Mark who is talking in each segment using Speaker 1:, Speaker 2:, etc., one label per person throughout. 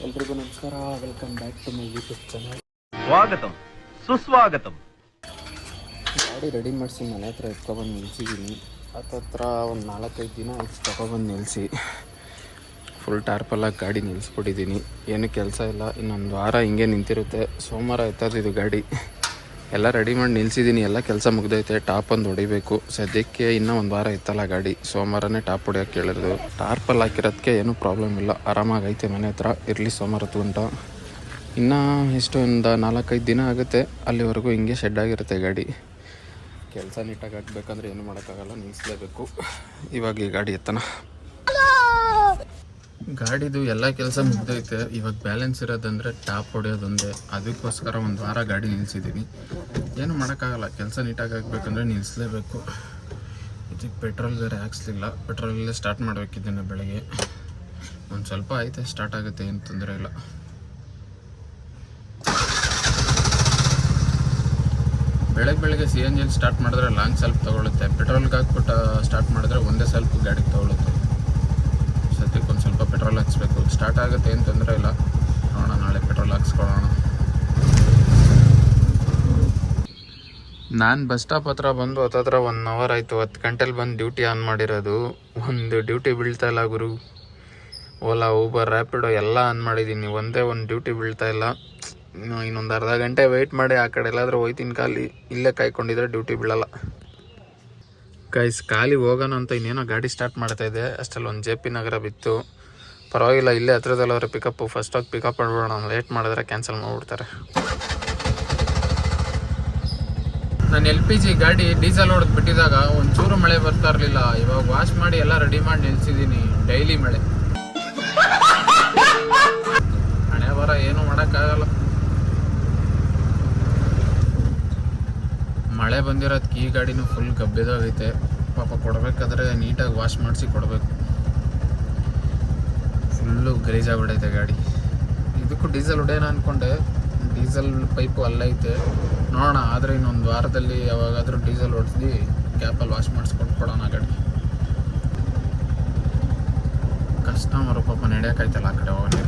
Speaker 1: ಎಲ್ರಿಗೂ ನಮಸ್ಕಾರ, welcome back to my YouTube channel.
Speaker 2: ಸ್ವಾಗತಂ ಸುಸ್ವಾಗತಂ.
Speaker 1: ಗಾಡಿ ರೆಡಿ ಮಾಡಿಸಿ ಮನೆ ಹತ್ರ ಎತ್ಕೊಬಂದು ನಿಲ್ಸಿದ್ದೀನಿ. ಹತ್ತತ್ರ ಒಂದು 4-5 ದಿನ ಆಯ್ತು ತೊಗೊಬಂದು ನಿಲ್ಲಿಸಿ. ಫುಲ್ ಟಾರ್ಪಲ್ಲಾಗಿ ಗಾಡಿ ನಿಲ್ಲಿಸ್ಬಿಟ್ಟಿದ್ದೀನಿ. ಏನೂ ಕೆಲಸ ಇಲ್ಲ, ಇನ್ನೊಂದು ವಾರ ಹಿಂಗೆ ನಿಂತಿರುತ್ತೆ. ಸೋಮವಾರ ಎತ್ತದಿದ್ದು ಗಾಡಿ ಎಲ್ಲ ರೆಡಿ ಮಾಡಿ ನಿಲ್ಸಿದ್ದೀನಿ. ಎಲ್ಲ ಕೆಲಸ ಮುಗ್ದೈತೆ. ಟಾಪ್ ಒಂದು ಹೊಡಿಬೇಕು. ಸದ್ಯಕ್ಕೆ ಇನ್ನೂ ಒಂದು ವಾರ ಇತ್ತಲ್ಲ ಗಾಡಿ, ಸೋಮವಾರನೇ ಟಾಪ್ ಹೊಡಿಯೋಕ್ಕೆ ಹೇಳಿದ್ರು. ಟಾರ್ಪಲ್ಲಿ ಹಾಕಿರೋದಕ್ಕೆ ಏನೂ ಪ್ರಾಬ್ಲಮ್ ಇಲ್ಲ, ಆರಾಮಾಗೈತೆ ಮನೆ ಹತ್ರ. ಇರಲಿ ಸೋಮವಾರ ಗಂಟ ಇನ್ನೂ ಎಷ್ಟು ಒಂದು 4-5 ದಿನ ಆಗುತ್ತೆ. ಅಲ್ಲಿವರೆಗೂ ಹಿಂಗೆ ಶೆಡ್ ಆಗಿರುತ್ತೆ ಗಾಡಿ. ಕೆಲಸ ನೀಟಾಗಿ ಆಗಬೇಕಂದ್ರೆ ಏನೂ ಮಾಡೋಕ್ಕಾಗಲ್ಲ, ನಿಲ್ಲಿಸಲೇಬೇಕು. ಇವಾಗ ಈ ಗಾಡಿ ಎತ್ತನ. ಗಾಡಿದು ಎಲ್ಲ ಕೆಲಸ ಮುಗ್ದೈತೆ. ಇವಾಗ ಬ್ಯಾಲೆನ್ಸ್ ಇರೋದಂದರೆ ಟಾಪ್ ಹೊಡೆಯೋದೊಂದೇ. ಅದಕ್ಕೋಸ್ಕರ ಒಂದು ವಾರ ಗಾಡಿ ನಿಲ್ಲಿಸಿದ್ದೀನಿ. ಏನು ಮಾಡೋಕ್ಕಾಗಲ್ಲ, ಕೆಲಸ ನೀಟಾಗಿ ಆಗಬೇಕಂದ್ರೆ ನಿಲ್ಲಿಸಲೇಬೇಕು. ಇದಕ್ಕೆ ಪೆಟ್ರೋಲ್ ಬೇರೆ ಹಾಕ್ಸ್ಲಿಲ್ಲ. ಪೆಟ್ರೋಲಲ್ಲೇ ಸ್ಟಾರ್ಟ್ ಮಾಡಬೇಕಿದ್ದೇನೆ. ಬೆಳಗ್ಗೆ ಒಂದು ಸ್ವಲ್ಪ ಐತೆ, ಸ್ಟಾರ್ಟ್ ಆಗುತ್ತೆ, ಏನು ತೊಂದರೆ ಇಲ್ಲ. ಬೆಳಗ್ಗೆ CNG ಸ್ಟಾರ್ಟ್ ಮಾಡಿದ್ರೆ ಲಾಂಗ್ ಸ್ವಲ್ಪ ತೊಗೊಳುತ್ತೆ. ಪೆಟ್ರೋಲ್ಗೆ ಹಾಕ್ಬಿಟ್ಟು ಸ್ಟಾರ್ಟ್ ಮಾಡಿದ್ರೆ ಒಂದೇ ಸ್ವಲ್ಪ ಗಾಡಿಗೆ ತೊಗೊಳುತ್ತೆ. ಸದ್ಯಕ್ಕೆ ಒಂದು ಸ್ವಲ್ಪ ಪೆಟ್ರೋಲ್ ಹಾಕ್ಸ್ಬೇಕು. ಸ್ಟಾರ್ಟ್ ಆಗುತ್ತೆ, ಏನು ತೊಂದರೆ ಇಲ್ಲ. ನೋಡೋಣ, ನಾಳೆ ಪೆಟ್ರೋಲ್ ಹಾಕ್ಸ್ಕೊಳ್ಳೋಣ. ನಾನು ಬಸ್ ಸ್ಟಾಪ್ ಹತ್ರ ಬಂದು ಹತ್ತತ್ರ 1 ಅವರ್ ಆಯಿತು. 10 ಗಂಟೆಲಿ ಬಂದು ಡ್ಯೂಟಿ ಆನ್ ಮಾಡಿರೋದು. ಒಂದು ಡ್ಯೂಟಿ ಬೀಳ್ತಾ ಇಲ್ಲ ಗುರು. ಓಲಾ, ಊಬರ್, ರ್ಯಾಪಿಡೋ ಎಲ್ಲ ಆನ್ ಮಾಡಿದ್ದೀನಿ, ಒಂದೇ ಒಂದು ಡ್ಯೂಟಿ ಬೀಳ್ತಾ ಇಲ್ಲ. ಇನ್ನೊಂದು ಅರ್ಧ ಗಂಟೆ ವೆಯ್ಟ್ ಮಾಡಿ ಆ ಕಡೆ ಎಲ್ಲಾದರೂ ಹೋಯ್ತೀನಿ. ಇಲ್ಲೇ ಕಾಯ್ಕೊಂಡಿದ್ರೆ ಡ್ಯೂಟಿ ಬೀಳಲ್ಲ. ಖಾಲಿ ಹೋಗೋಣ ಅಂತ ಇನ್ನೇನೋ ಗಾಡಿ ಸ್ಟಾರ್ಟ್ ಮಾಡ್ತಾಯಿದ್ದೆ. ಅಷ್ಟರಲ್ಲಿ ಒಂದು JP ನಗರ ಬಿತ್ತು. ಪರವಾಗಿಲ್ಲ, ಇಲ್ಲೇ ಹತ್ರದಲ್ಲವರ ಪಿಕಪ್ಪು. ಫಸ್ಟ್ ಹೋಗಿ ಪಿಕಪ್ ಮಾಡ್ಬಿಡೋಣ. ಲೇಟ್ ಮಾಡಿದ್ರೆ ಕ್ಯಾನ್ಸಲ್ ಮಾಡಿಬಿಡ್ತಾರೆ. ನಾನು LPG ಗಾಡಿ ಡೀಸೆಲ್ ಹೊಡೆದು ಬಿಟ್ಟಿದ್ದಾಗ ಒಂಚೂರು ಮಳೆ ಬರ್ತಾ ಇರಲಿಲ್ಲ. ಇವಾಗ ವಾಶ್ ಮಾಡಿ ಎಲ್ಲ ರೆಡಿ ಮಾಡಿ ನಿಲ್ಸಿದ್ದೀನಿ. ಡೈಲಿ ಮಳೆ. ಹಣೆ ಬರ ಏನೂ ಮಾಡೋಕ್ಕಾಗಲ್ಲ. ಮಳೆ ಬಂದಿರೋದಕ್ಕೆ ಈ ಗಾಡಿನೂ ಫುಲ್ ಗಬ್ಬೆದಾಗೈತೆ. ಪಾಪ ಕೊಡಬೇಕಾದ್ರೆ ನೀಟಾಗಿ ವಾಶ್ ಮಾಡಿಸಿ ಕೊಡಬೇಕು. ಫುಲ್ಲು ಗಲೀಜಾಗ್ಬಿಡೈತೆ ಗಾಡಿ. ಇದಕ್ಕೂ ಡೀಸೆಲ್ ಹೊಡೆಯೋಣ ಅಂದ್ಕೊಂಡೆ. ಡೀಸೆಲ್ ಪೈಪು ಅಲ್ಲೈತೆ, ನೋಡೋಣ. ಆದರೆ ಇನ್ನೊಂದು ವಾರದಲ್ಲಿ ಯಾವಾಗಾದರೂ ಡೀಸೆಲ್ ಹೊಡೆದು ಕ್ಯಾಪಲ್ಲಿ ವಾಶ್ ಮಾಡಿಸ್ಕೊಟ್ಕೊಡೋಣ ಗಾಡಿ. ಕಸ್ಟಮರು ಪಾಪ ನಡೆಯೋಕ್ಕಾಯ್ತಲ್ಲ ಆ ಕಡೆ ಹೋಗಿ.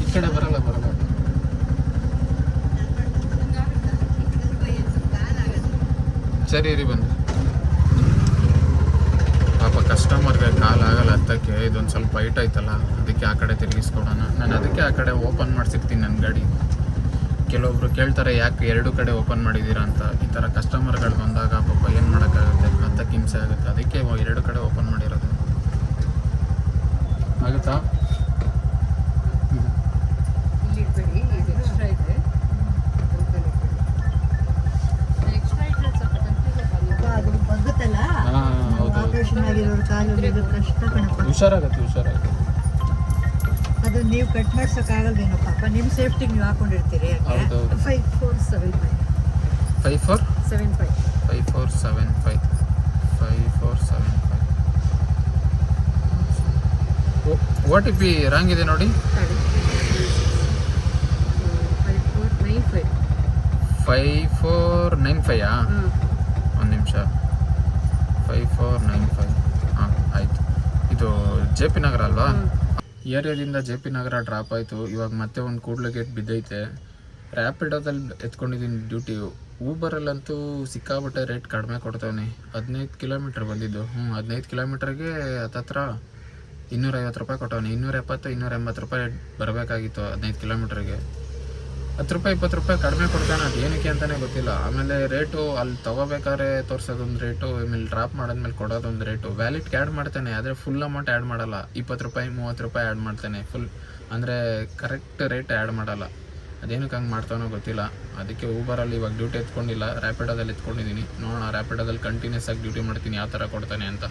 Speaker 1: ಈ ಕಡೆ ಬರಲ್ಲ. ಸರಿ ರೀ, ಬಂದು ಪಾಪ ಕಸ್ಟಮರ್ಗೆ ಕಾಲಾಗಲ್ಲ ಹತ್ತಕ್ಕೆ. ಇದೊಂದು ಸ್ವಲ್ಪ ಹೈಟ್ ಆಯ್ತಲ್ಲ, ಅದಕ್ಕೆ ಆ ಕಡೆ ತಿರುಗಿಸ್ಕೊಡೋಣ. ನಾನು ಅದಕ್ಕೆ ಆ ಕಡೆ ಓಪನ್ ಮಾಡಿಸಿರ್ತೀನಿ ನನ್ನ ಗಾಡಿ. ಕೆಲವೊಬ್ರು ಕೇಳ್ತಾರೆ, ಯಾಕೆ 2 ಕಡೆ ಓಪನ್ ಮಾಡಿದ್ದೀರಾ ಅಂತ. ಈ ಥರ ಕಸ್ಟಮರ್ಗಳು ಬಂದಾಗ ಪಾಪ ಏನು ಮಾಡೋಕ್ಕಾಗುತ್ತೆ, ಹತ್ತಕ್ಕೆ ಹಿಂಸೆ ಆಗುತ್ತೆ. ಅದಕ್ಕೆ 2 ಕಡೆ ಓಪನ್ ಮಾಡಿರೋದು. ಆಗುತ್ತಾ? ಹುಷಾರಾಗುತ್ತೆ.
Speaker 3: ಅದು ನೀವು ಕಟ್ ಮಾಡ್ಸೋಕ್ಕಾಗಲ್ವೇನೋ ಪಾಪ. ನಿಮ್ಮ ಸೇಫ್ಟಿಗೆ ನೀವು ಹಾಕೊಂಡಿರ್ತೀರಿ. 5475
Speaker 1: OTP ರಾಂಗ್ ಇದೆ ನೋಡಿ. 5495 ಒಂದು ನಿಮಿಷ. 5495 ಹಾಂ, ಆಯಿತು. ಇದು JP ನಗರ ಅಲ್ವಾ? ಏರಿಯಾದಿಂದ JP ನಗರ ಡ್ರಾಪ್ ಆಯಿತು. ಇವಾಗ ಮತ್ತೆ ಒಂದು ಕೂಡ್ಲು ಗೇಟ್ ಬಿದ್ದೈತೆ. ರ್ಯಾಪಿಡೋದಲ್ಲಿ ಎತ್ಕೊಂಡಿದ್ದೀನಿ ಡ್ಯೂಟಿ. ಊಬರಲ್ಲಂತೂ ಸಿಕ್ಕಾಬಿಟ್ಟೆ ರೇಟ್ ಕಡಿಮೆ ಕೊಡ್ತಾವನೆ. 15 ಕಿಲೋಮೀಟ್ರ್ ಬಂದಿದ್ದು. 15 ಕಿಲೋಮೀಟ್ರಿಗೆ ಹತ್ತತ್ರ 250 ರೂಪಾಯಿ ಕೊಟ್ಟವನೆ. 270-280 ರೂಪಾಯಿ ಬರಬೇಕಾಗಿತ್ತು 15 ಕಿಲೋಮೀಟ್ರಿಗೆ. 10 ರೂಪಾಯಿ 20 ರೂಪಾಯಿ ಕಡಿಮೆ ಕೊಡ್ತಾನೆ. ಅದು ಏನಕ್ಕೆ ಅಂತಲೇ ಗೊತ್ತಿಲ್ಲ. ಆಮೇಲೆ ರೇಟು ಅಲ್ಲಿ ತೊಗೋಬೇಕಾದ್ರೆ ತೋರಿಸೋದೊಂದು ರೇಟು, ಆಮೇಲೆ ಡ್ರಾಪ್ ಮಾಡೋದ್ಮೇಲೆ ಕೊಡೋದೊಂದು ರೇಟು. ವ್ಯಾಲಿಡ್ಗೆ ಆ್ಯಡ್ ಮಾಡ್ತಾನೆ, ಆದರೆ ಫುಲ್ ಅಮೌಂಟ್ ಆ್ಯಡ್ ಮಾಡಲ್ಲ. 20 ರೂಪಾಯಿ 30 ರೂಪಾಯಿ ಆ್ಯಡ್ ಮಾಡ್ತಾನೆ. ಫುಲ್ ಅಂದರೆ ಕರೆಕ್ಟ್ ರೇಟ್ ಆ್ಯಡ್ ಮಾಡಲ್ಲ. ಅದೇನಕ್ಕೆ ಹಂಗೆ ಮಾಡ್ತಾನೋ ಗೊತ್ತಿಲ್ಲ. ಅದಕ್ಕೆ ಊಬರಲ್ಲಿ ಇವಾಗ ಡ್ಯೂಟಿ ಎತ್ಕೊಂಡಿಲ್ಲ, ರ್ಯಾಪಿಡೋದಲ್ಲಿ ಎತ್ಕೊಂಡಿದ್ದೀನಿ. ನೋಡೋಣ, ರ್ಯಾಪಿಡೋದಲ್ಲಿ ಕಂಟಿನ್ಯೂಸ್ ಆಗಿ ಡ್ಯೂಟಿ ಮಾಡ್ತೀನಿ, ಯಾವ ಥರ ಕೊಡ್ತಾನೆ ಅಂತ.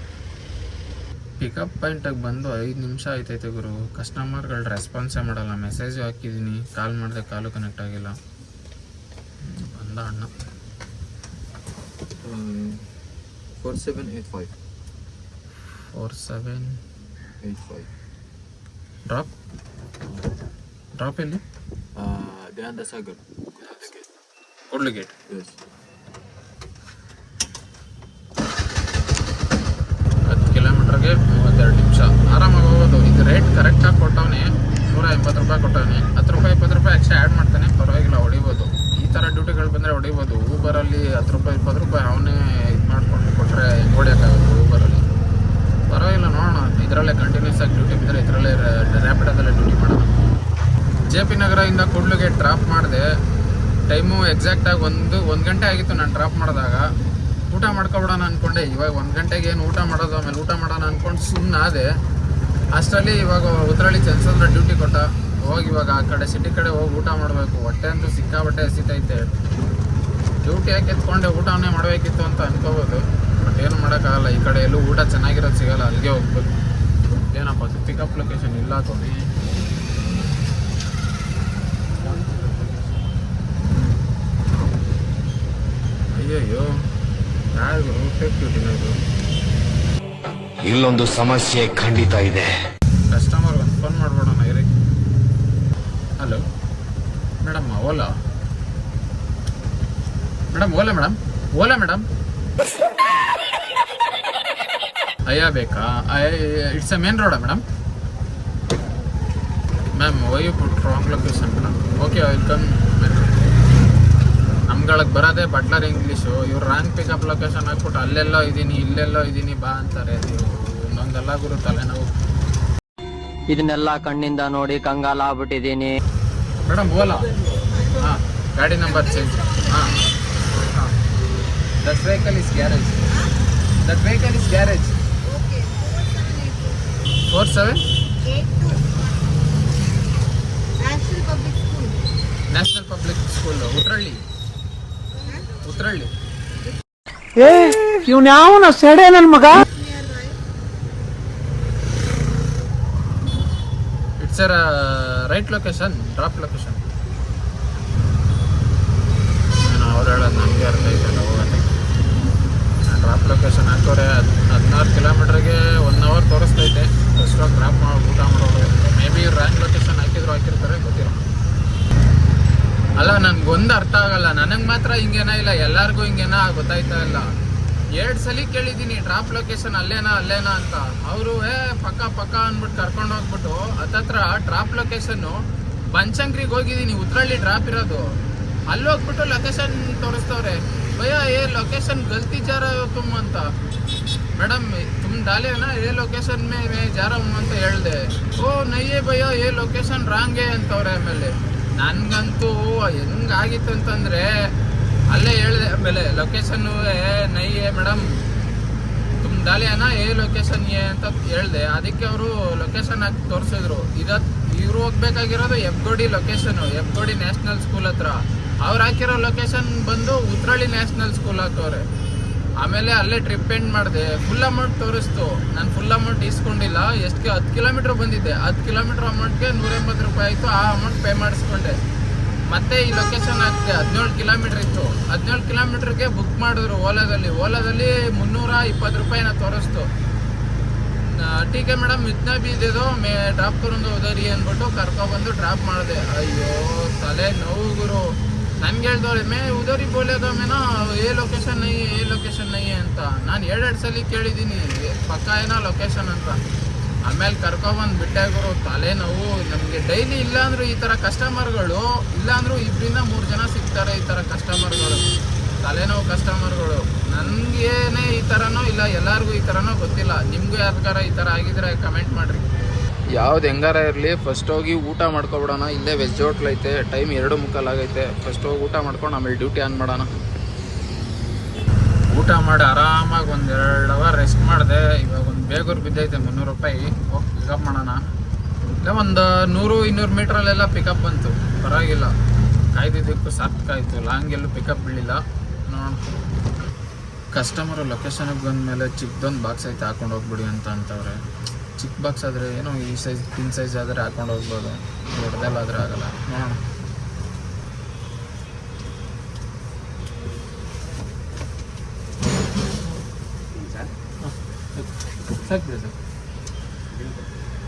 Speaker 1: ಪಿಕಪ್ ಪಾಯಿಂಟಿಗೆ ಬಂದು 5 ನಿಮಿಷ ಆಯ್ತೈತೆ ಗುರು. ಕಸ್ಟಮರ್ಗಳು ರೆಸ್ಪಾನ್ಸೇ ಮಾಡಲ್ಲ. ಮೆಸೇಜು ಹಾಕಿದ್ದೀನಿ, ಕಾಲ್ ಮಾಡಿದೆ, ಕಾಲು ಕನೆಕ್ಟ್ ಆಗಿಲ್ಲ. ಬಂದ ಅಣ್ಣ.
Speaker 4: 4785
Speaker 1: 4785 ಡ್ರಾಪ್ ಎಲ್ಲಿ?
Speaker 4: ದಯಾನಂದ ಸಾಗರ್.
Speaker 1: ಕೂಡ್ಲು ಗೇಟ್.
Speaker 4: Yes.
Speaker 1: 10 ಕಿಲೋಮೀಟರ್ಗೆ 32 ನಿಮಿಷ ಆರಾಮಾಗಿ ಹೋಗೋದು. ಇದು ರೇಟ್ ಕರೆಕ್ಟಾಗಿ ಕೊಟ್ಟವನೇ, 180 ರೂಪಾಯಿ ಕೊಟ್ಟವನೇ, 10 ರೂಪಾಯಿ 20 ರೂಪಾಯಿ ಎಕ್ಸ್ಟ್ರಾ ಆ್ಯಡ್ ಮಾಡ್ತಾನೆ, ಪರವಾಗಿಲ್ಲ ಹೊಡಿಬೋದು. ಈ ಥರ ಡ್ಯೂಟಿಗಳು ಬಂದರೆ ಹೊಡಿಬೋದು. ಊಬರಲ್ಲಿ 10 ರೂಪಾಯಿ 20 ರೂಪಾಯಿ ಅವನೇ ಇದು ಮಾಡ್ಕೊಂಡು ಕೊಟ್ಟರೆ ಹೆಂಗೆ ಹೊಡಿಯೋಕ್ಕಾಗುತ್ತೆ ಊಬರಲ್ಲಿ. ಪರವಾಗಿಲ್ಲ, ನೋಡೋಣ. ಇದರಲ್ಲೇ ಕಂಟಿನ್ಯೂಸ್ ಆಗಿ ಡ್ಯೂಟಿ ಬಿದ್ದರೆ ಇದರಲ್ಲೇ ರ್ಯಾಪಿಡೋದಲ್ಲೇ ಡ್ಯೂಟಿ ಮಾಡೋಣ. JP ನಗರದಿಂದ ಕೂಡ್ಲಿಗೆ ಡ್ರಾಪ್ ಮಾಡಿದೆ. ಟೈಮು ಎಕ್ಸಾಕ್ಟಾಗಿ ಒಂದು ಗಂಟೆ ಆಗಿತ್ತು ನಾನು ಡ್ರಾಪ್ ಮಾಡಿದಾಗ. ಊಟ ಮಾಡ್ಕೊಬಿಡೋಣ ಅಂದ್ಕೊಂಡೆ. ಇವಾಗ 1 ಗಂಟೆಗೆ ಏನು ಊಟ ಮಾಡೋದು, ಆಮೇಲೆ ಊಟ ಮಾಡೋಣ ಅಂದ್ಕೊಂಡು ಸುಮ್ಮನಾದೆ. ಅಷ್ಟರಲ್ಲಿ ಇವಾಗ ಉತ್ತರಳ್ಳಿ ಚಂದ್ರಚಂದ್ರ ಡ್ಯೂಟಿ ಕೊಟ್ಟ. ಹೋಗಿ ಇವಾಗ ಆ ಕಡೆ ಸಿಟಿ ಕಡೆ ಹೋಗಿ ಊಟ ಮಾಡಬೇಕು. ಹೊಟ್ಟೆ ಅಂತೂ ಸಿಕ್ಕಾಬಟ್ಟೆ ಹಸಿತೈತೆ. ಡ್ಯೂಟಿ ಯಾಕೆ ಎತ್ಕೊಂಡೆ, ಊಟವನ್ನೇ ಮಾಡಬೇಕಿತ್ತು ಅಂತ ಅನ್ಕೋಬೋದು. ಬಟ್ ಏನು ಮಾಡೋಕ್ಕಾಗಲ್ಲ. ಈ ಕಡೆ ಎಲ್ಲೂ ಊಟ ಚೆನ್ನಾಗಿರೋದು ಸಿಗೋಲ್ಲ, ಅಲ್ಲಿಗೆ ಹೋಗ್ಬೇಕು. ಏನಪ್ಪ ಅದು ಪಿಕಪ್ ಲೊಕೇಶನ್ ಇಲ್ಲ ತೊಗೊಂಡು. ಅಯ್ಯಯ್ಯೋ, ಯಾರು ಫೇಕ್ ಡ್ಯೂಟಿನ ಇದು?
Speaker 5: ಇಲ್ಲೊಂದು ಸಮಸ್ಯೆ ಖಂಡಿತ ಇದೆ.
Speaker 1: ಕಸ್ಟಮರ್ ಒಂದು ಫೋನ್ ಮಾಡ್ಬಿಡೋಣ ಇರಿ. Hello madam, Ola madam, Ola madam. ಅಯ್ಯ ಬೇಕಾ? ಇಟ್ಸ್ ಎ ಮೇನ್ ರೋಡಾ madam? Ma'am, why you put wrong location madam? Okay, I will come main road. ನಮ್ಗಳಿಗೆ ಬರೋದೇ ಬಟ್ಲರ್ ಇಂಗ್ಲೀಷು. ಇವ್ರು ರಾಂಗ್ ಪಿಕಪ್ ಲೊಕೇಶನ್ ಹಾಕ್ಬಿಟ್ಟು ಅಲ್ಲೆಲ್ಲೋ ಇದ್ದೀನಿ ಇಲ್ಲೆಲ್ಲೋ ಇದ್ದೀನಿ ಬಾ ಅಂತಾರೆ. ಇನ್ನೊಂದೆಲ್ಲ ಗುರು ತಲೆನೋವು.
Speaker 6: ಇದನ್ನೆಲ್ಲ ಕಣ್ಣಿಂದ ನೋಡಿ ಕಂಗಾಲ ಆಗ್ಬಿಟ್ಟಿದ್ದೀನಿ.
Speaker 1: ಮೇಡಮ್, ಓಲಾ. ಹಾಂ, ಗಾಡಿ ನಂಬರ್ ಚೇಂಜ್. ಹಾಂ ಹಾಂ, that vehicle is garage. 4782 national public school, Uttarahalli.
Speaker 7: ಇವ್ನ್ಯಾವನ ಸೆಡೆ ನನ್ ಮಗ.
Speaker 1: It's a right location, drop location. ಅವ್ರು ಹೇಳೋದು ನನಗೆ ಅರ್ಥ ಐತಲ್ಲ ಹೋಗೋಕ್ಕೆ. ಡ್ರಾಪ್ ಲೊಕೇಶನ್ ಹಾಕೋರೆ 16 ಕಿಲೋಮೀಟ್ರಿಗೆ 1 ಅವರ್ ತೋರಿಸ್ತೈತೆ. ಅಷ್ಟೊಂದು ಡ್ರಾಪ್ ಮಾಡಿ ಊಟ ಮಾಡೋದು. ಮೇ ಬಿ ರ್ಯಾಂಕ್ ಲೊಕೇಶನ್ ಹಾಕಿರ್ತಾರೆ, ಗೊತ್ತಿರೋ. ಅಲ್ಲ, ನನಗೊಂದು ಅರ್ಥ ಆಗಲ್ಲ. ನನಗೆ ಮಾತ್ರ ಹಿಂಗೇನ ಇಲ್ಲ, ಎಲ್ಲರಿಗೂ ಹಿಂಗೇನ ಗೊತ್ತಾಯ್ತಾ ಇಲ್ಲ. 2 ಸಲ ಕೇಳಿದ್ದೀನಿ ಡ್ರಾಪ್ ಲೊಕೇಶನ್ ಅಲ್ಲೇನಾ ಅಂತ. ಅವರು ಪಕ್ಕ ಅಂದ್ಬಿಟ್ಟು ಕರ್ಕೊಂಡು ಹೋಗ್ಬಿಟ್ಟು ಹತ್ತತ್ರ ಡ್ರಾಪ್ ಲೊಕೇಶನ್ನು ಬನಶಂಕರಿಗೆ ಹೋಗಿದ್ದೀನಿ, ಉತ್ರಳ್ಳಿ ಡ್ರಾಪ್ ಇರೋದು. ಅಲ್ಲಿ ಹೋಗ್ಬಿಟ್ಟು ಲೊಕೇಶನ್ ತೋರಿಸ್ತವ್ರೆ. ಭಯ್ಯ ಲೊಕೇಶನ್ ಗಲ್ತಿ ಜಾರ ತುಮ್ ಅಂತ. ಮೇಡಮ್, ತುಮ್ ಡಾಲೇನಾ ಲೊಕೇಶನ್ ಮೇ ಜಾರ ಅಂತ ಹೇಳ್ದೆ. ಓ ನಯ್ಯೇ ಭಯ್ಯ ಲೊಕೇಶನ್ ರಾಂಗೆ ಅಂತವ್ರೆ. ಆಮೇಲೆ ನನ್ಗಂತೂ ಹೆಂಗಾಗಿತ್ತು ಅಂತಂದ್ರೆ, ಅಲ್ಲೇ ಹೇಳಿದೆ ಆಮೇಲೆ ಲೊಕೇಶನ್ನು ನಯ್ಯೇ ಮೇಡಮ್ ತುಮ್ ಡಾಲೇನಾ ಲೊಕೇಶನ್ ಅಂತ ಹೇಳಿದೆ. ಅದಕ್ಕೆ ಅವರು ಲೊಕೇಶನ್ ಹಾಕಿ ತೋರಿಸಿದ್ರು. ಇವ್ರು ಹೋಗ್ಬೇಕಾಗಿರೋದು Hebbagodi location, Hebbagodi national school ಹತ್ರ. ಅವ್ರು ಹಾಕಿರೋ ಲೊಕೇಶನ್ ಬಂದು ಉತ್ರಳ್ಳಿ ನ್ಯಾಷನಲ್ ಸ್ಕೂಲ್ ಹಾಕವ್ರೆ. ಆಮೇಲೆ ಅಲ್ಲೇ ಟ್ರಿಪ್ ಎಂಡ್ ಮಾಡಿದೆ. ಫುಲ್ ಅಮೌಂಟ್ ತೋರಿಸ್ತು. ನಾನು ಫುಲ್ ಅಮೌಂಟ್ ಇಸ್ಕೊಂಡಿಲ್ಲ. 10 ಕಿಲೋಮೀಟ್ರ್ ಬಂದಿದ್ದೆ. 10 ಕಿಲೋಮೀಟ್ರ್ ಅಮೌಂಟ್ಗೆ 180 ರೂಪಾಯಿ ಆಯಿತು. ಆ ಅಮೌಂಟ್ ಪೇ ಮಾಡಿಸ್ಕೊಂಡೆ. ಮತ್ತೆ ಈ ಲೊಕೇಶನ್ ಹಾಕಿದೆ. 17 ಕಿಲೋಮೀಟ್ರ್ ಇತ್ತು. 17 ಕಿಲೋಮೀಟ್ರಿಗೆ ಬುಕ್ ಮಾಡಿದ್ರು ಓಲಾದಲ್ಲಿ 320 ರೂಪಾಯಿನ ತೋರಿಸ್ತು. ಟೀಕೆ ಮೇಡಮ್, ಇತ್ನ ಬೀದಿದೋ ಮೇ ಡ್ರಾಪ್ ಕರುಂದು ಉದರಿ ಅಂದ್ಬಿಟ್ಟು ಕರ್ಕೊಬಂದು ಡ್ರಾಪ್ ಮಾಡಿದೆ. ಅಯ್ಯೋ ತಲೆ ನೋವು ಗುರು. ನನ್ಗೆ ಹೇಳ್ದವ್ರೆ ಮೇ ಉದರಿ ಬೋಲೇದೋ ಮೇನೋ ಲೊಕೇಶನ್ ನೈ ಅಂತ. ನಾನು 2 ಸಲ ಕೇಳಿದ್ದೀನಿ ಪಕ್ಕ ಏನೋ ಲೊಕೇಶನ್ ಅಂತ. ಆಮೇಲೆ ಕರ್ಕೊಬಂದು ಬಿಟ್ಟೆ ಗುರು. ತಲೆ ನೋವು ನಮಗೆ. ಡೈಲಿ ಇಲ್ಲಾಂದ್ರೂ ಈ ಥರ ಕಸ್ಟಮರ್ಗಳು, ಇಲ್ಲಾಂದ್ರೂ 2-3 ಜನ ಸಿಗ್ತಾರೆ ಈ ಥರ ಕಸ್ಟಮರ್ಗಳು. ತಲೆನೋವು ಕಸ್ಟಮರ್ಗಳು. ನನಗೇನೆ ಈ ಥರನೋ ಇಲ್ಲ ಎಲ್ಲರಿಗೂ ಈ ಥರನೋ ಗೊತ್ತಿಲ್ಲ. ನಿಮಗೂ ಯಾರಿಗಾರ ಈ ಥರ ಆಗಿದ್ರೆ ಕಮೆಂಟ್ ಮಾಡಿರಿ. ಯಾವ್ದು ಹೆಂಗಾರ ಇರಲಿ, ಫಸ್ಟ್ ಹೋಗಿ ಊಟ ಮಾಡ್ಕೊಬಿಡೋಣ. ಇಲ್ಲೇ ವೆಜ್ ಹೋಟ್ಲ್ ಐತೆ. ಟೈಮ್ 2:45 ಆಗೈತೆ. ಫಸ್ಟ್ ಹೋಗಿ ಊಟ ಮಾಡ್ಕೊಂಡು ಆಮೇಲೆ ಡ್ಯೂಟಿ ಆನ್ ಮಾಡೋಣ. ಊಟ ಮಾಡಿ ಆರಾಮಾಗಿ 1-2 ಅವರ್ ರೆಸ್ಟ್ ಮಾಡಿದೆ. ಇವಾಗ ಒಂದು ಬೇಗೂರು ಬಿದ್ದೈತೆ 300 ರೂಪಾಯಿ. ಹೋಗಿ ಪಿಕಪ್ ಮಾಡೋಣ. ಇಲ್ಲ ಒಂದು 100-200 ಮೀಟ್ರಲ್ಲೆಲ್ಲ ಪಿಕಪ್ ಬಂತು, ಪರವಾಗಿಲ್ಲ. ಕಾಯ್ದಿದ್ದಕ್ಕೂ ಸಾಕಾಯಿತು. ಲಾಂಗ್ ಎಲ್ಲೂ ಪಿಕಪ್ ಬೀಳಿಲ್ಲ. ನೋಡೋಣ. ಕಸ್ಟಮರು ಲೊಕೇಶನ್ಗೆ ಬಂದಮೇಲೆ ಚಿಕ್ಕದೊಂದು ಬಾಕ್ಸ್ ಐತೆ ಹಾಕೊಂಡು ಹೋಗ್ಬಿಡಿ ಅಂತವ್ರೆ. ಚಿಕ್ಕ ಬಾಕ್ಸ್ ಆದರೆ ಏನೋ ಈ ಸೈಜ್ ಪಿನ್ ಸೈಜ್ ಆದರೆ ಹಾಕೊಂಡು ಹೋಗ್ಬೋದು, ದೊಡ್ಡದೆಲ್ಲಾದರೆ ಆಗಲ್ಲ. ನೋಡೋಣ.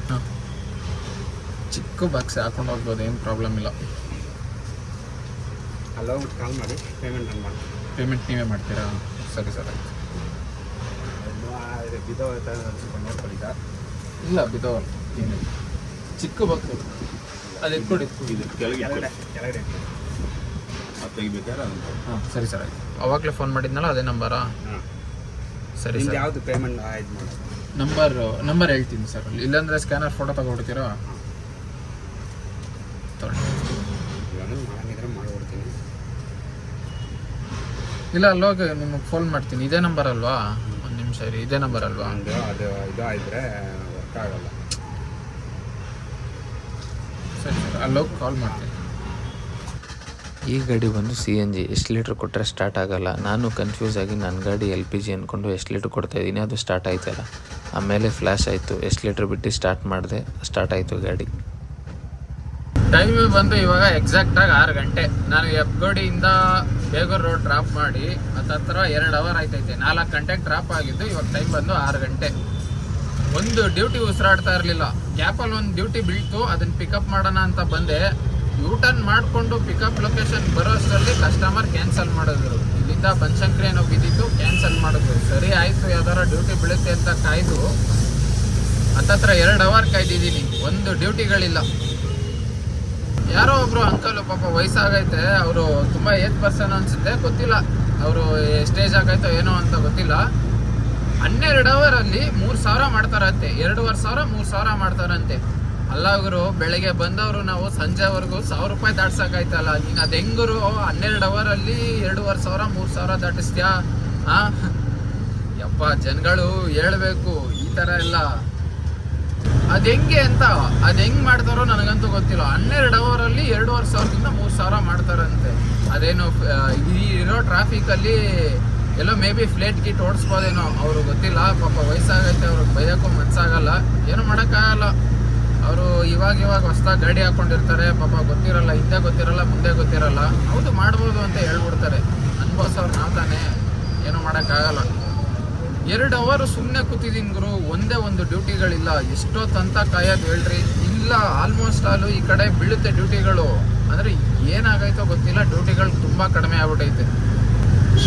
Speaker 1: ಹಾಂ, ಚಿಕ್ಕ ಬಾಕ್ಸ್ ಹಾಕೊಂಡು ಹೋಗ್ಬೋದು, ಏನು ಪ್ರಾಬ್ಲಮ್ ಇಲ್ಲ.
Speaker 4: ಅಲ್ಲೋಗ್ಬಿಟ್ಟು ಕಾಲ್ ಮಾಡಿ ಪೇಮೆಂಟ್ ನಾನು ಮಾಡಿ
Speaker 1: ಪೇಮೆಂಟ್ ನೀವೇ ಮಾಡ್ತೀರಾ? ಸರಿ ಸರ್ ಆಯ್ತು.
Speaker 4: ಬಿದ್ದೋಯ್ತಾ ಸ್ವಲ್ಪ ನೋಡ್ಕೊಳ್ಳಿದ
Speaker 1: ಇಲ್ಲ ಬಿದ್ದವಲ್ಲ, ಏನಿಲ್ಲ, ಚಿಕ್ಕ ಭಕ್ತರು ಅದು ಎತ್ಕೊಡಿ.
Speaker 4: ಇದು ಕೆಳಗಡೆ ಅದು ತೆಗಿಬೇಕಾದ್ರೆ ಅದನ್ನು
Speaker 1: ಹಾಂ ಸರಿ ಸರ್ ಆಯ್ತು. ಅವಾಗಲೇ ಫೋನ್ ಮಾಡಿದ್ನಲ್ಲ ಅದೇ ನಂಬರಾ?
Speaker 4: ಹಾಂ.
Speaker 1: ಸರಿ
Speaker 4: ನಿಮ್ದು
Speaker 1: ಸರ್.
Speaker 4: ಯಾವುದು ಪೇಮೆಂಟ್ ಇದು ಮಾಡೋದು?
Speaker 1: ನಂಬರ್ ಹೇಳ್ತೀನಿ ಸರ್. ಇಲ್ಲಾಂದರೆ ಸ್ಕ್ಯಾನರ್ ಫೋಟೋ ತಗೊಡ್ತೀರಾ? ತೊಗೊಂಡು
Speaker 4: ಇವಾಗ ಮಾಡಂಗಿದ್ರೆ ಮಾಡಿಬಿಡ್ತೀನಿ.
Speaker 1: ಇಲ್ಲ ಅಲ್ಲೋಗಿ ನಿಮಗೆ ಫೋನ್ ಮಾಡ್ತೀನಿ. ಇದೇ ನಂಬರ್ ಅಲ್ವಾ? ಒಂದು ನಿಮಿಷ ಇರಿ, ಇದೇ ನಂಬರ್ ಅಲ್ವಾ?
Speaker 4: ಒಂದು ಅದು ಇದು ಆಗಿದ್ರೆ ವರ್ಕ್ ಆಗಲ್ಲ.
Speaker 1: ಸರಿ ಸರ್, ಅಲ್ಲೋಗಿ ಕಾಲ್ ಮಾಡ್ತೀನಿ.
Speaker 7: ಈ ಗಾಡಿ ಬಂದು CNG. ಎಷ್ಟು ಲೀಟ್ರ್ ಕೊಟ್ಟರೆ ಸ್ಟಾರ್ಟ್ ಆಗೋಲ್ಲ. ನಾನು ಕನ್ಫ್ಯೂಸ್ ಆಗಿ ನನ್ನ ಗಾಡಿ LPG ಅಂದ್ಕೊಂಡು ಎಷ್ಟು ಲೀಟ್ರ್ ಕೊಡ್ತಾಯಿದ್ದೀನಿ, ಅದು ಸ್ಟಾರ್ಟ್ ಆಯ್ತಲ್ಲ. ಆಮೇಲೆ ಫ್ಲ್ಯಾಶ್ ಆಯಿತು, ಎಷ್ಟು ಲೀಟ್ರ್ ಬಿಟ್ಟು ಸ್ಟಾರ್ಟ್ ಮಾಡಿದೆ, ಸ್ಟಾರ್ಟ್ ಆಯಿತು ಗಾಡಿ.
Speaker 1: ಟೈಮ್ ಬಂದು ಇವಾಗ ಎಕ್ಸಾಕ್ಟಾಗಿ 6 ಗಂಟೆ. ನಾನು ಹೆಬ್ಗೋಡಿಯಿಂದ ಬೇಗೂರು ರೋಡ್ ಡ್ರಾಪ್ ಮಾಡಿ ಹತ್ರ 2 ಅವರ್ ಆಯ್ತೈತೆ. 4 ಗಂಟೆಗೆ ಡ್ರಾಪ್ ಆಗಿದ್ದು. ಇವಾಗ ಟೈಮ್ ಬಂದು 6 ಗಂಟೆ. ಒಂದು ಡ್ಯೂಟಿ ಉಸಿರಾಡ್ತಾ ಇರಲಿಲ್ಲ. ಗ್ಯಾಪಲ್ಲಿ ಒಂದು ಡ್ಯೂಟಿ ಬೀಳ್ತು, ಅದನ್ನು ಪಿಕಪ್ ಮಾಡೋಣ ಅಂತ ಬಂದೆ. ಯೂಟರ್ನ್ ಮಾಡಿಕೊಂಡು ಪಿಕಪ್ ಲೊಕೇಶನ್ ಬರೋ ಅಷ್ಟರಲ್ಲಿ ಕಸ್ಟಮರ್ ಕ್ಯಾನ್ಸಲ್ ಮಾಡಿದ್ರು. ಇಲ್ಲಿಂದ ಬನಶಂಕರಿ ಏನೋ ಬಿದ್ದಿತ್ತು, ಕ್ಯಾನ್ಸಲ್ ಮಾಡಿದ್ರು. ಸರಿ ಆಯಿತು, ಯಾವ್ದಾರ ಡ್ಯೂಟಿ ಬೀಳುತ್ತೆ ಅಂತ ಕಾಯ್ದು ಹತ್ರ 2 ಅವರ್ ಕಾಯ್ದಿದ್ದೀನಿ. ಒಂದು ಡ್ಯೂಟಿಗಳಿಲ್ಲ. ಯಾರೋ ಒಬ್ರು ಅಂಕಲ್ ಪಾಪ ವಯಸ್ಸಾಗೈತೆ, ಅವರು ತುಂಬ ಏಜ್ ಪರ್ಸನ್ ಅನ್ಸುತ್ತೆ, ಗೊತ್ತಿಲ್ಲ ಅವರು ಸ್ಟೇಜ್ ಆಗೈತೋ ಏನೋ ಅಂತ ಗೊತ್ತಿಲ್ಲ. 12 ಅವರಲ್ಲಿ 3,000 ಮಾಡ್ತಾರಂತೆ. 2,500 3,000 ಮಾಡ್ತಾರಂತೆ. ಅಲ್ಲ ಅವರು ಬೆಳಗ್ಗೆ ಬಂದವರು ನಾವು ಸಂಜೆವರೆಗೂ 1,000 ರೂಪಾಯಿ ದಾಟ್ಸೋಕಾಯ್ತಲ್ಲ. ನೀನು ಅದು ಹೆಂಗರು 12 ಅವರಲ್ಲಿ 2,500 3,000 ದಾಟಿಸ್ತೀಯಾ? ಯಪ್ಪ ಜನಗಳು ಹೇಳ್ಬೇಕು ಈ ಥರ ಎಲ್ಲ. ಅದು ಹೆಂಗೆ ಅಂತ, ಅದು ಹೆಂಗೆ ಮಾಡ್ತಾರೋ ನನಗಂತೂ ಗೊತ್ತಿಲ್ಲ. 12 ಅವರಲ್ಲಿ 2,500ದಿಂದ 3,000 ಮಾಡ್ತಾರಂತೆ. ಅದೇನು ಇರೋ ಟ್ರಾಫಿಕಲ್ಲಿ ಎಲ್ಲೋ ಮೇ ಬಿ ಫ್ಲೇಟ್ ಗಿಟ್ ಓಡಿಸ್ಬೋದೇನೋ, ಅವರು ಗೊತ್ತಿಲ್ಲ. ಪಾಪ ವಯಸ್ಸಾಗೈತೆ, ಅವ್ರಿಗೆ ಬೈಯೋಕ್ಕೂ ಮನಸ್ಸಾಗಲ್ಲ, ಏನೂ ಮಾಡೋಕ್ಕಾಗಲ್ಲ. ಅವರು ಇವಾಗ ಹೊಸ್ದಾಗಿ ಗಾಡಿ ಹಾಕ್ಕೊಂಡಿರ್ತಾರೆ, ಪಾಪ ಗೊತ್ತಿರಲ್ಲ, ಹಿಂದೆ ಗೊತ್ತಿರಲ್ಲ, ಮುಂದೆ ಗೊತ್ತಿರಲ್ಲ. ಹೌದು ಮಾಡ್ಬೋದು ಅಂತ ಹೇಳ್ಬಿಡ್ತಾರೆ. ಅನ್ಭವಿಸೋರು ನಾವು ತಾನೇ, ಏನೂ ಮಾಡೋಕ್ಕಾಗಲ್ಲ. 2 ಅವರ್ ಸುಮ್ಮನೆ ಕೂತಿದ್ದೀನಿ ಗುರು, ಒಂದೇ ಒಂದು ಡ್ಯೂಟಿಗಳಿಲ್ಲ. ಎಷ್ಟೊತ್ತಂತ ಕಾಯೋದು ಹೇಳ್ರಿ? ಇಲ್ಲ, ಆಲ್ಮೋಸ್ಟ್ ಆಲು ಈ ಕಡೆ ಬೀಳುತ್ತೆ ಡ್ಯೂಟಿಗಳು. ಅಂದರೆ ಏನಾಗೈತೋ ಗೊತ್ತಿಲ್ಲ, ಡ್ಯೂಟಿಗಳು ತುಂಬ ಕಡಿಮೆ ಆಗ್ಬಿಟ್ಟೈತೆ.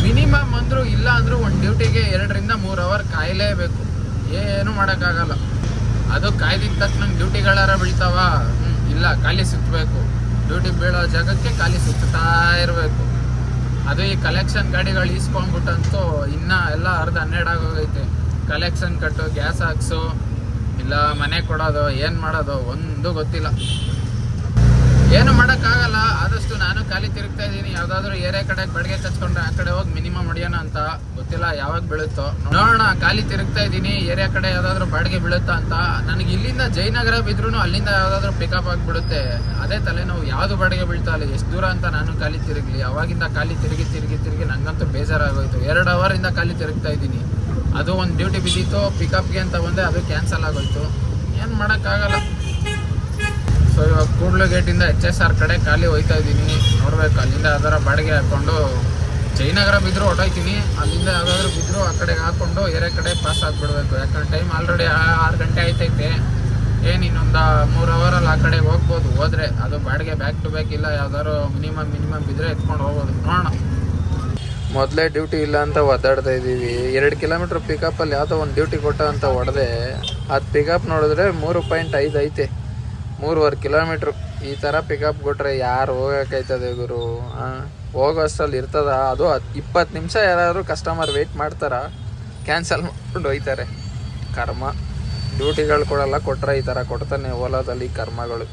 Speaker 1: ಮಿನಿಮಮ್ ಅಂದರೂ ಇಲ್ಲ ಅಂದರೂ ಒಂದು ಡ್ಯೂಟಿಗೆ 2ರಿಂದ 3 ಅವರ್ ಕಾಯಲೇಬೇಕು. ಏನೂ ಮಾಡೋಕ್ಕಾಗಲ್ಲ. ಅದು ಕಾಯ್ದಿದ್ದ ತಕ್ಷಣ ಡ್ಯೂಟಿಗಳಾರ ಬೀಳ್ತಾವ? ಇಲ್ಲ, ಖಾಲಿ ಸುತ್ತಬೇಕು. ಡ್ಯೂಟಿ ಬೀಳೋ ಜಾಗಕ್ಕೆ ಖಾಲಿ ಸುತ್ತಾ ಇರಬೇಕು. ಅದು ಈ ಕಲೆಕ್ಷನ್ ಗಾಡಿಗಳು ಈಸ್ಕೊಂಡ್ಬಿಟ್ಟಂತೂ ಇನ್ನೂ ಎಲ್ಲ 10-12 ಆಗೋಗೈತೆ. ಕಲೆಕ್ಷನ್ ಕಟ್ಟು, ಗ್ಯಾಸ್ ಹಾಕ್ಸು, ಇಲ್ಲ ಮನೆ ಕೊಡೋದು, ಏನು ಮಾಡೋದು ಒಂದು ಗೊತ್ತಿಲ್ಲ. ಏನು ಮಾಡೋಕ್ಕಾಗಲ್ಲ. ಆದಷ್ಟು ನಾನು ಖಾಲಿ ತಿರುಗ್ತಾ ಇದ್ದೀನಿ. ಯಾವುದಾದ್ರೂ ಏರಿಯಾ ಕಡೆಗೆ ಬಡಿಗೆ ಕಚ್ಕೊಂಡ್ರೆ ಆ ಕಡೆ ಹೋಗಿ ಮಿನಿಮಮ್ ಹೊಡಿಯೋಣ ಅಂತ. ಗೊತ್ತಿಲ್ಲ ಯಾವಾಗ ಬೀಳುತ್ತೋ ನೋಡೋಣ. ಖಾಲಿ ತಿರುಗ್ತಾ ಇದ್ದೀನಿ, ಏರಿಯಾ ಕಡೆ ಯಾವುದಾದ್ರೂ ಬಾಡಿಗೆ ಬೀಳುತ್ತಾ ಅಂತ. ನನಗೆ ಇಲ್ಲಿಂದ ಜಯನಗರ ಬಿದ್ರೂ ಅಲ್ಲಿಂದ ಯಾವುದಾದ್ರೂ ಪಿಕಪ್ ಆಗಿಬಿಡುತ್ತೆ. ಅದೇ ತಲೆನೋವು, ಯಾವುದು ಬಾಡಿಗೆ ಬೀಳ್ತಾ ಇಲ್ಲ, ಎಷ್ಟು ದೂರ ಅಂತ ನಾನು ಖಾಲಿ ತಿರುಗಲಿ. ಅವಾಗಿಂದ ಖಾಲಿ ತಿರುಗಿ ನನಗಂತೂ ಬೇಜಾರಾಗೋಯ್ತು. 2 ಅವರಿಂದ ಖಾಲಿ ತಿರುಗ್ತಾ ಇದ್ದೀನಿ. ಅದು ಒಂದು ಡ್ಯೂಟಿ ಬಿದ್ದಿತ್ತು, ಪಿಕಪ್ಗೆ ಅಂತ ಬಂದೆ, ಅದು ಕ್ಯಾನ್ಸಲ್ ಆಗೋಯ್ತು. ಏನು ಮಾಡೋಕ್ಕಾಗಲ್ಲ. ಸೊ ಇವಾಗ ಕೂಡ್ಲು ಗೇಟಿಂದ HSR ಕಡೆ ಖಾಲಿ ಹೋಯ್ತಾ ಇದ್ದೀನಿ. ನೋಡ್ಬೇಕು, ಅಲ್ಲಿಂದ ಯಾವ್ದಾರ ಬಾಡಿಗೆ ಹಾಕ್ಕೊಂಡು ಜಯನಗರ ಬಿದ್ದರೂ ಹೊಟ್ಟೋಯ್ತೀನಿ. ಅಲ್ಲಿಂದ ಯಾವ್ದಾದ್ರು ಬಿದ್ದರೂ ಆ ಕಡೆಗೆ ಹಾಕ್ಕೊಂಡು ಏರಿಯಾ ಕಡೆ ಪಾಸ್ ಆಗಿಬಿಡ್ಬೇಕು. ಯಾಕಂದ್ರೆ ಟೈಮ್ ಆಲ್ರೆಡಿ 6 ಗಂಟೆ ಆಯ್ತೈತೆ. ಏನು ಇನ್ನೊಂದು 3 ಅವರಲ್ಲಿ ಆ ಕಡೆಗೆ ಹೋಗ್ಬೋದು. ಹೋದರೆ ಅದು ಬಾಡಿಗೆ ಬ್ಯಾಕ್ ಟು ಬ್ಯಾಕ್ ಇಲ್ಲ, ಯಾವ್ದಾದ್ರು ಮಿನಿಮಮ್ ಬಿದ್ದರೆ ಎತ್ಕೊಂಡು ಹೋಗ್ಬೋದು. ನೋಡೋಣ. ಮೊದಲೇ ಡ್ಯೂಟಿ ಇಲ್ಲ ಅಂತ ಒದ್ದಾಡ್ತಾ ಇದ್ದೀವಿ. 2 ಕಿಲೋಮೀಟ್ರ್ ಪಿಕಪ್ಪಲ್ಲಿ ಯಾವುದೋ ಒಂದು ಡ್ಯೂಟಿ ಕೊಟ್ಟ ಅಂತ ಹೊಡೆದೆ. ಅದು ಪಿಕಪ್ ನೋಡಿದ್ರೆ 3.5 ಐತೆ. 3.5 ಕಿಲೋಮೀಟ್ರು. ಈ ಥರ ಪಿಕಪ್ ಕೊಟ್ಟರೆ ಯಾರು ಹೋಗೋಕ್ಕಾಯ್ತದೆ ಗುರು? ಹೋಗೋ ಅಷ್ಟರಲ್ಲಿ ಇರ್ತದ? ಅದು 20 ನಿಮಿಷ ಯಾರಾದರೂ ಕಸ್ಟಮರ್ ವೆಯ್ಟ್ ಮಾಡ್ತಾರ? ಕ್ಯಾನ್ಸಲ್ ಮಾಡ್ಕೊಂಡು ಹೋಯ್ತಾರೆ. ಕರ್ಮ. ಡ್ಯೂಟಿಗಳು ಕೊಡಲ್ಲ, ಕೊಟ್ಟರೆ ಈ ಥರ ಕೊಡ್ತಾನೆ ಓಲಾದಲ್ಲಿ ಕರ್ಮಗಳು.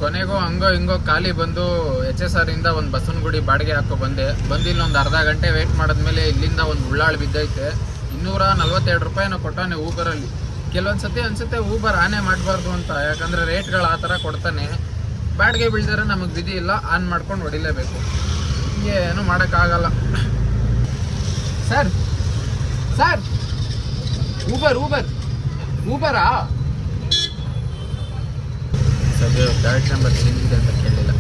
Speaker 1: ಕೊನೆಗೂ ಹಂಗೋ ಹಿಂಗೋ ಖಾಲಿ ಬಂದು HSR ಇಂದ ಒಂದು ಬಸವನಗುಡಿ ಬಾಡಿಗೆ ಹಾಕೋ ಬಂದೆ. ಇಲ್ಲೊಂದು ಅರ್ಧ ಗಂಟೆ ವೆಯ್ಟ್ ಮಾಡಿದ್ಮೇಲೆ ಇಲ್ಲಿಂದ ಒಂದು ಉಳ್ಳಾಳು ಬಿದ್ದೈತೆ. 242 ರೂಪಾಯಿನೋ ಕೊಟ್ಟಾನೆ ಊಬರಲ್ಲಿ. ಕೆಲವೊಂದು ಸತಿ ಅನಿಸುತ್ತೆ ಊಬರ್ ಆನೆ ಮಾಡಬಾರ್ದು ಅಂತ. ಯಾಕಂದರೆ ರೇಟ್ಗಳು ಆ ಥರ ಕೊಡ್ತಾನೆ. ಬಾಡಿಗೆ ಬೀಳ್ದರೆ ನಮಗೆ ವಿಧಿ ಇಲ್ಲ, ಆನ್ ಮಾಡ್ಕೊಂಡು ಹೊಡಿಲೇಬೇಕು. ಏನು ಮಾಡೋಕ್ಕಾಗಲ್ಲ. ಸರ್ ಊಬರಾ? ಸದ್ಯ ಗಾಡಿ ನಂಬರ್ ಚೇಂಜ್ ಇದೆ ಅಂತ ಕೇಳಿಲ್ಲ.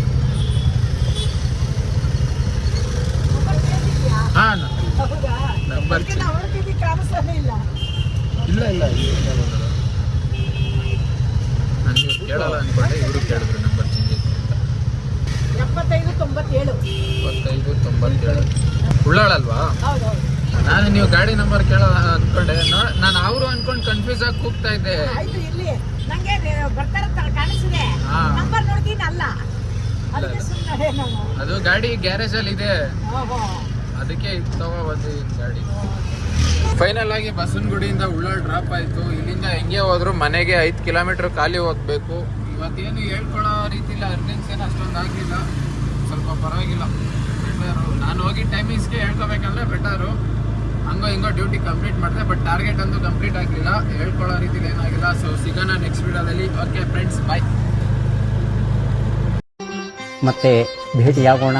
Speaker 1: ಹಾಂ, ನಂಬರ್ ಇಲ್ಲ ನಾನು ಇವ್ರು ಕೇಳಲ್ಲ ಅಂದ್ಕೊಂಡೆ. ಇವರು ಕೇಳಿದ್ರು ನಂಬರ್ ಚೇಂಜ್ ಐತೆ ಅಂತ.
Speaker 3: 7597.
Speaker 1: 9597 ಉಳ್ಳಾಳಲ್ವಾ?
Speaker 3: ಹೌದೌದು.
Speaker 1: ನಾನು ನೀವು ಗಾಡಿ ನಂಬರ್ ಕೇಳೋ ಅನ್ಕೊಂಡೆ. ನಾನು ಅವರು ಅನ್ಕೊಂಡು ಕನ್ಫ್ಯೂಸ್ ಆಗಿ ಕೂಗ್ತಾ ಇದ್ದೆ.
Speaker 3: ಆಯ್ತು, ಇಲ್ಲಿ ನಂಗೆ ಬರ್ತಾರ ಕಾಣಿಸಿದೆ,
Speaker 1: ಹಾ.
Speaker 3: ನಂಬರ್ ನೋಡ್ತೀನಿ ಅಲ್ಲ, ಅದಕ್ಕೆ ಸುಮ್ಮನೆ ನಾವು.
Speaker 1: ಅದು ಗಾಡಿ ಗ್ಯಾರೇಜ್ ಅಲ್ಲಿ ಇದೆ,
Speaker 3: ಓಹೋ.
Speaker 1: ಅದಕ್ಕೆ ಬಂದು ಗಾಡಿ. ಫೈನಲ್ ಆಗಿ ಬಸವನಗುಡಿಯಿಂದ ಉಳ್ಳಾಳ್ ಡ್ರಾಪ್ ಆಯ್ತು. ಇಲ್ಲಿಂದ ಹೆಂಗೆ ಹೋದ್ರು ಮನೆಗೆ 5 ಕಿಲೋಮೀಟರ್ ಖಾಲಿ ಹೋಗ್ಬೇಕು. ಇವತ್ತೇನು ಹೇಳ್ಕೊಳ್ಳೋ ರೀತಿಲಿ ಅರ್ಜೆನ್ಸ್ ಏನು ಅಷ್ಟೊಂದು ಆಗಲಿಲ್ಲ, ಸ್ವಲ್ಪ ಪರವಾಗಿಲ್ಲ, ಬೆಟರು. ನಾನು ಹೋಗಿ ಟೈಮಿಂಗ್ಸ್ಗೆ ಹೇಳ್ಕೊಬೇಕಂದ್ರೆ ಬೆಟರು. ಹಂಗೋ ಹಿಂಗೋ ಡ್ಯೂಟಿ ಕಂಪ್ಲೀಟ್ ಮಾಡಿದೆ, ಬಟ್ ಟಾರ್ಗೆಟ್ ಅಂತೂ ಕಂಪ್ಲೀಟ್ ಆಗಲಿಲ್ಲ. ಹೇಳ್ಕೊಳ್ಳೋ ರೀತಿಲಿ ಏನಾಗಿಲ್ಲ. ಸೊ ಸಿಗೋಣ ನೆಕ್ಸ್ಟ್ ವಿಡಿಯೋದಲ್ಲಿ. ಓಕೆ ಫ್ರೆಂಡ್ಸ್, ಬಾಯ್.
Speaker 8: ಮತ್ತೆ ಭೇಟಿಯಾಗೋಣ.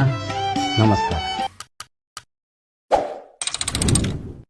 Speaker 8: ನಮಸ್ಕಾರ.